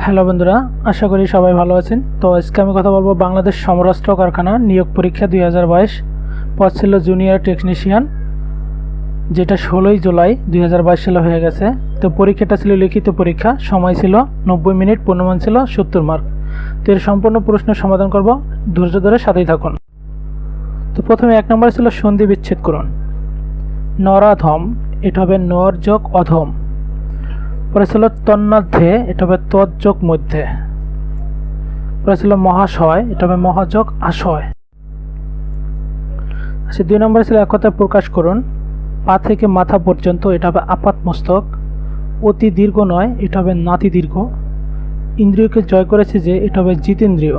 Hello বন্ধুরা, আশা করি সবাই ভালো আছেন। তো আজকে আমি কথা বলবো বাংলাদেশ সমরাস্ত্র কারখানা নিয়োগ পরীক্ষা 2022। পদ ছিল জুনিয়র টেকনিশিয়ান, যেটা 16ই জুলাই 2022 সালে হয়ে গেছে। তো পরীক্ষাটা ছিল লিখিত পরীক্ষা, সময় ছিল 90 মিনিট, পূর্ণমান ছিল 70 মার্ক। তো এর সম্পূর্ণ প্রশ্নের সমাধান করব, ধৈর্য ধরে সাথেই থাকুন। তো প্রথমে 1 নম্বরে ছিল সন্ধি বিচ্ছেদ করুন। নরাধম, এটা হবে নর যোগ অধম। পরে ছিল তন্মধ্যে, এটা হবে তৎযোগ মধ্যে। পরে ছিল মহাশয়, এটা হবে মহাযোগ আশয়। আচ্ছা, 2 নম্বরে ছিল একতা প্রকাশ করুন। পা থেকে মাথা পর্যন্ত, এটা হবে আপাত মস্তক। অতি দীর্ঘ নয়, এটা হবে নাতি দীর্ঘ। ইন্দ্রিয়কে জয় করেছে যে, এটা হবে জিতেন্দ্রিয়।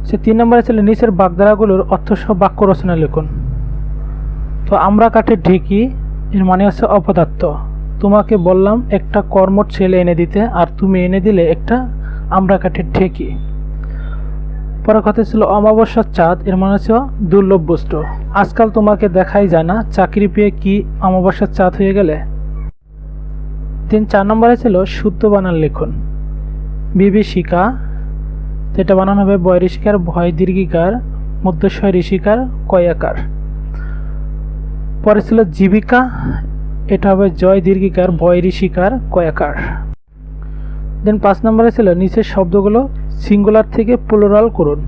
সে 3 নম্বরে ছিল নিচের বাগধারাগুলোর অর্থসহ বাক্য রচনা লিখুন। তো আমরা কাঠের ঢেকি, এর মানে হচ্ছে অপদার্থ। তোমাকে বললাম একটা কর্মঠ ছেলে এনে দিতে, আর তুমি এনে দিলে একটা আমরা কাঠের ঢেকি। পরের কথা ছিল অমাবস্যার চাঁদ, এর মানে হচ্ছে দুর্লভ বস্তু। আজকাল তোমাকে দেখাই যায় না, চাকরি পেয়ে কি অমাবস্যার চাঁদ হয়ে গেলে। 4 নম্বরে ছিল শুদ্ধ বানান লিখুন। বিভীষিকা, যেটা বানানো হবে বয় ঋষিকার, ভয় দীর্ঘিকার, মধ্যস্বয় ঋষিকার, কয়াকার। পরে ছিল জীবিকা, এটা হবে জয় দীর্ঘিকার, বয় ঋষিকার, কয়াকার। 5 নম্বরে ছিল নিচের শব্দগুলো সিঙ্গুলার থেকে প্লুরাল করুন।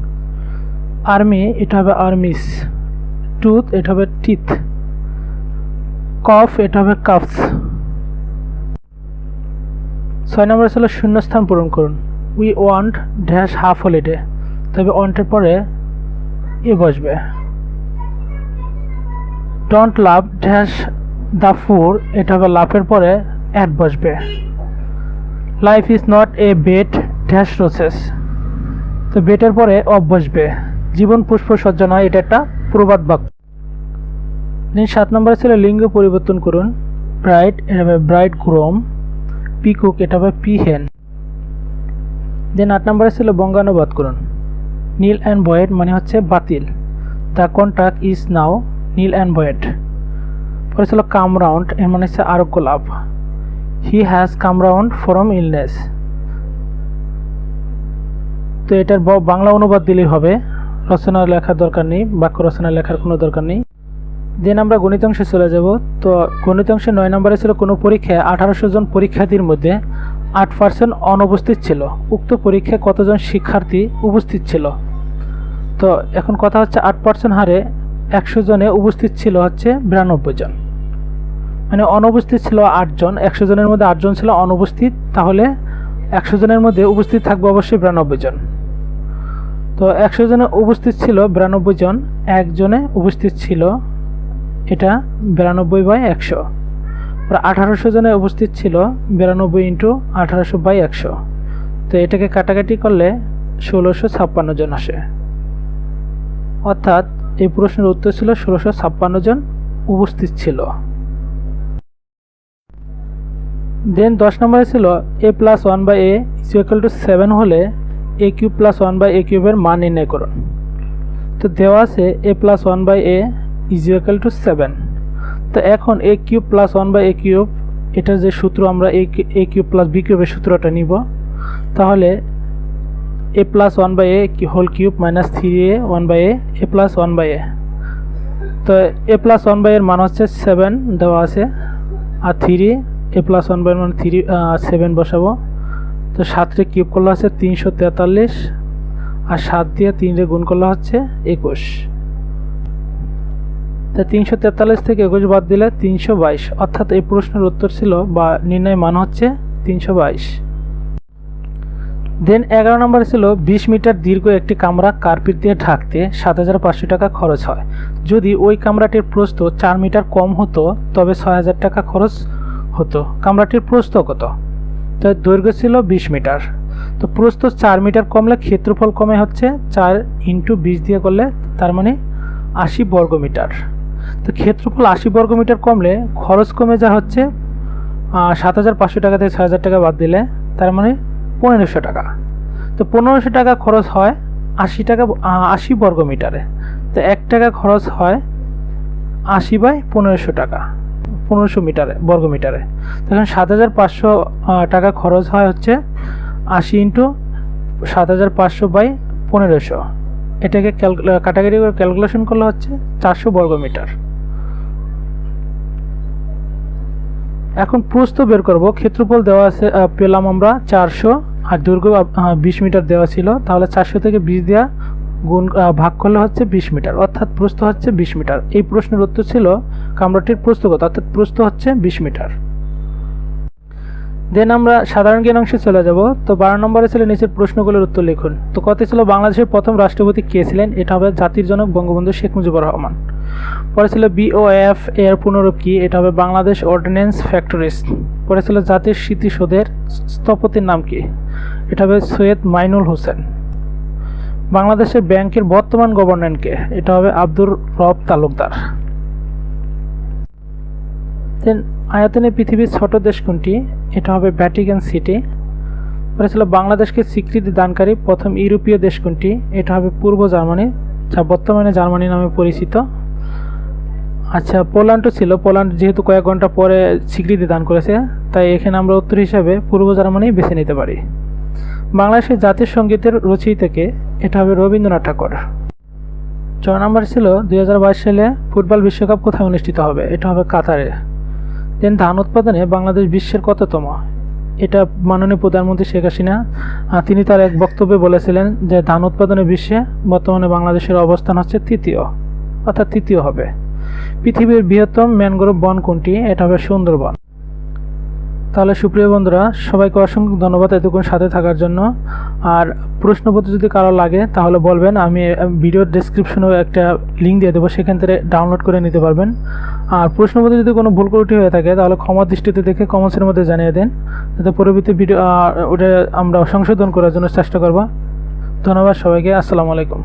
আর্মি, এটা হবে আর্মিস। টুথ, এটা হবে টিথ। কফ, এটা হবে কাফস। 6 নম্বরে ছিল শূন্যস্থান পূরণ করুন। We want dash half holiday, তবে ওয়ান্টের পরে এ বসবে। ডোন্ট লাভ ড্যাশ দ্য ফুর, এটা হবে লাভের পরে অ্যাড বসবে। Life is not a bed dash roses, তো বেটের পরে অফ বসবে। জীবন পুষ্প সজ্জা নয়, এটা একটা প্রবাদ বাক্য। 7 নম্বরে ছিল লিঙ্গ পরিবর্তন করুন। ব্রাইড, এটা হবে ব্রাইড গ্রোম। পিকুক, এটা হবে পিহেন। 8 নম্বরে ছিল বঙ্গানুবাদ করুন। নীল অ্যান্ড ভয়েড মানে হচ্ছে বাতিল। The contract is now null and void. পরে ছিল কাম রাউন্ড, এর মানে হচ্ছে আরোগ্য লাভ। He has come round from illness, তো এটার বাংলা অনুবাদ দিলেই হবে, রচনা লেখার দরকার নেই, বাক্য রচনা লেখার কোনো দরকার নেই। আমরা গণিত অংশে চলে যাব। তো গণিত অংশে 9 নম্বরে ছিল কোনো পরীক্ষায় 1800 জন পরীক্ষার্থীর মধ্যে 8% অনুপস্থিত ছিল। উক্ত পরীক্ষায় কতজন শিক্ষার্থী উপস্থিত ছিল? তো এখন কথা হচ্ছে 8% হারে 100 জনে উপস্থিত ছিল হচ্ছে 92 জন, মানে অনুপস্থিত ছিল 8 জন। 100 জনের মধ্যে 8 জন ছিল অনুপস্থিত, তাহলে 100 জনের মধ্যে উপস্থিত থাকবে অবশ্যই 92 জন। তো 100 জনে উপস্থিত ছিল 92 জন, একজনে উপস্থিত ছিল, এটা 92/100। 1800 জনে উপস্থিত ছিল 92 × 1800/100, তো এটাকে কাটাকাটি করলে 1656 জন আসে। অর্থাৎ এই প্রশ্নের উত্তর ছিল 1656 জন উপস্থিত ছিল। 10 নম্বরে ছিল a + 1/a = 7 হলে a³ + 1/a³ এর মান নির্ণয় করুন। তো দেওয়া আছে a + 1/a = 7। তো এখন a³ + 1/a³, এটার যে সূত্র, আমরা a³ + b³ এর সূত্রটা নিব। তাহলে a + 1/a whole cube minus 3a 1/a a + 1/a। তো a + 1/a এর মান হচ্ছে 7 দেওয়া আছে, আর 3 a + 1/a এর মান 7 বসাবো। তো 7 রে কিউব করলে হচ্ছে 343, আর 7 দিয়ে 3 রে গুণ করলে হচ্ছে 21। তো 343 থেকে 21 বাদ দিলে 322, অর্থাৎ এই প্রশ্নের উত্তর ছিল বা নির্ণয় মান হচ্ছে 322। 11 নম্বরে ছিল 20 মিটার দীর্ঘ একটি কামরা কার্পেট দিয়ে ঢাকতে 7500 টাকা খরচ হয়। যদি ওই কামরাটির প্রস্থ 4 মিটার কম হতো তবে 6000 টাকা খরচ হতো। কামরাটির প্রস্থ কত? তো দৈর্ঘ্য ছিল 20 মিটার। তো প্রস্থ 4 মিটার কমলে ক্ষেত্রফল কমে হচ্ছে 4 × 20 দিয়ে করলে, তার মানে 80 বর্গমিটার। তো ক্ষেত্রফল 80 বর্গমিটার কমলে খরচ কমে যা হচ্ছে 7500 টাকা থেকে 6000 টাকা বাদ দিলে, তার মানে 1500 টাকা। তো 1500 টাকা খরচ হয় 80 বর্গমিটারে। তো 1 টাকা খরচ হয় 80/1500 টাকা। 1500 মিটারে বর্গমিটারে। তখন 7500 টাকা খরচ হয় হচ্ছে 80 ইন্টু 7500/1500, এটাকে কাটাকাটি করে ক্যালকুলেশন করলে হচ্ছে 400 বর্গমিটার। এখন প্রস্থ বের করব। ক্ষেত্রফল দেওয়া আছে, পেলাম আমরা 400, আর দৈর্ঘ্য 20 মিটার দেওয়া ছিল, তাহলে 400 থেকে 20 দেওয়া গুণ ভাগ করলে হচ্ছে 20 মিটার, অর্থাৎ প্রস্থ হচ্ছে 20 মিটার। এই প্রশ্নের উত্তর ছিল কামরাটির প্রস্থ কত, অর্থাৎ প্রস্থ হচ্ছে 20 মিটার। দেন আমরা সাধারণ জ্ঞান অংশে চলে যাব। তো 12 নম্বরে ছিল নিচের প্রশ্নগুলোর উত্তর লিখুন। তো কত ছিল বাংলাদেশের প্রথম রাষ্ট্রপতি কে ছিলেন, এটা হবে জাতির জনক বঙ্গবন্ধু শেখ মুজিবুর রহমান। পরে ছিল BOF এর পুনরূপ কি, এটা হবে বাংলাদেশ অর্ডিন্যান্স ফ্যাক্টরিজ। পরে ছিল জাতির স্মৃতিসৌধের স্থপতির নাম কি, এটা হবে সৈয়দ মাইনুল হোসেন। বাংলাদেশের ব্যাংকের বর্তমান গভর্নর কে, এটা হবে আব্দুর রব তালুকদার। দেন আয়তনে পৃথিবীর ছোট দেশ কোনটি, এটা হবে ভ্যাটিকান সিটি। পরে ছিল বাংলাদেশকে স্বীকৃতি দানকারী প্রথম ইউরোপীয় দেশ কোনটি, এটা হবে পূর্ব জার্মানি, যা বর্তমানে জার্মানি নামে পরিচিত। আচ্ছা, পোল্যান্ডও ছিল। পোল্যান্ড যেহেতু কয়েক ঘন্টা পরে স্বীকৃতি দান করেছে, তাই এখানে আমরা উত্তর হিসাবে পূর্ব জার্মানি বেছে নিতে পারি। বাংলাদেশের জাতীয় সঙ্গীতের রচয়িতাকে, এটা হবে রবীন্দ্রনাথ ঠাকুর। 6 নম্বর ছিল 2022 সালে ফুটবল বিশ্বকাপ কোথায় অনুষ্ঠিত হবে, এটা হবে কাতারে। দেন ধান উৎপাদনে বাংলাদেশ বিশ্বের কততম, এটা মাননীয় প্রধানমন্ত্রী শেখ হাসিনা তিনি তার এক বক্তব্যে বলেছিলেন যে ধান উৎপাদনে বিশ্বে বর্তমানে বাংলাদেশের অবস্থান হচ্ছে তৃতীয়, অর্থাৎ তৃতীয় হবে। পৃথিবীর বৃহত্তম ম্যানগ্রোভ বন কোনটি, এটা হবে সুন্দরবন। তাহলে সুপ্রিয় বন্ধুরা, সবাইকে অসংখ্য ধন্যবাদ এতক্ষণ সাথে থাকার জন্য। আর প্রশ্নপত্র যদি কারো লাগে তাহলে বলবেন, আমি ভিডিওর ডেসক্রিপশনেও একটা লিঙ্ক দিয়ে দেবো, সেখান থেকে ডাউনলোড করে নিতে পারবেন। আর প্রশ্নপত্রে যদি কোনো ভুল ত্রুটি হয়ে থাকে তাহলে ক্ষমা দৃষ্টিতে দেখে কমেন্টসের মধ্যে জানিয়ে দেন, যাতে পরবর্তী ভিডিও ওটা আমরা সংশোধন করার জন্য চেষ্টা করব। ধন্যবাদ সবাইকে। আসসালামু আলাইকুম।